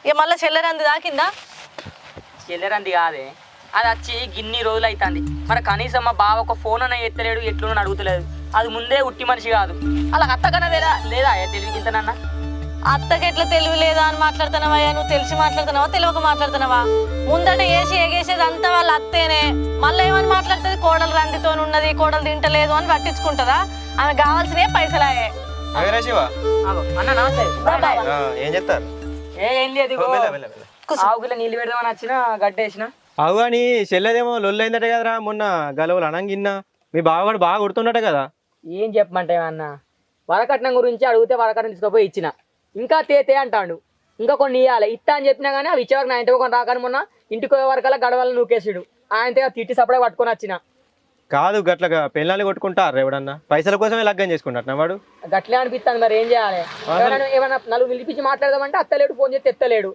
ఇక మళ్ళీ చెల్లెరంది దాకిందా? చెల్లెరంది కాదే, అది వచ్చి గిన్ని రోజులు అవుతుంది. మరి కనీసం మా బావ ఒక ఫోన్ అన్న ఎత్తలేడు, ఎట్లున్నా అడుగుతలేదు. అది ముందే ఉట్టి మనిషి కాదు. అలా అత్తకన్నా లేదా తెలివి ఇంతనన్నా? అత్తకి ఎట్లా తెలివి లేదా అని మాట్లాడుతున్నావా? నువ్వు తెలిసి మాట్లాడుతున్నావా తెలియక మాట్లాడుతున్నావా? ముందట వేసి ఎగేసేది అంతా వాళ్ళ అత్తేనే. మళ్ళీ ఏమని మాట్లాడుతుంది? కోడలు రందితో ఉన్నది, కోడలు తింటలేదు అని పట్టించుకుంటుందా? ఆమె కావాల్సినవి పైసలాయే. అన్న నమస్తే. ఏం చెప్తారు? ఏం లేదు, ఆవుగిల్ల నీళ్ళు పెడదామని వచ్చిన గడ్డేసిన. అవు అని చెల్లెదేమో లొల్లైందట కదరా మొన్న గలవులు అనంగిన్నా. మీ బావగాడు బాగా గుర్తున్నట కదా. ఏం చెప్పమంటే అన్న, వరకట్నం గురించి అడిగితే వరకట్నం తీసుకుపోయి ఇచ్చిన. ఇంకా తే అంటాడు. ఇంకా కొన్ని ఇవ్వాలి ఇస్తా అని చెప్పినా కానీ అవి ఇచ్చేవరకు నా ఇంటికి కొన్ని రాకని మొన్న ఇంటికి పోయే వరకల్లా గడవలను నూకేసాడు. ఆయనతో తిట్టి సపడే పట్టుకొని వచ్చిన. కాదు గట్లగా పెళ్ళాన్ని కొట్టుకుంటారు ఎవడన్నా పైసల కోసమే లగ్గం చేసుకుంటారు వాడు. గట్లే అనిపిస్తుంది, మరి ఏం చేయాలి? ఏమన్నా నలుగురు పిలిపించి మాట్లాడదామంటే అత్తలేడు, ఫోన్ చేస్తే ఎత్తలేడు.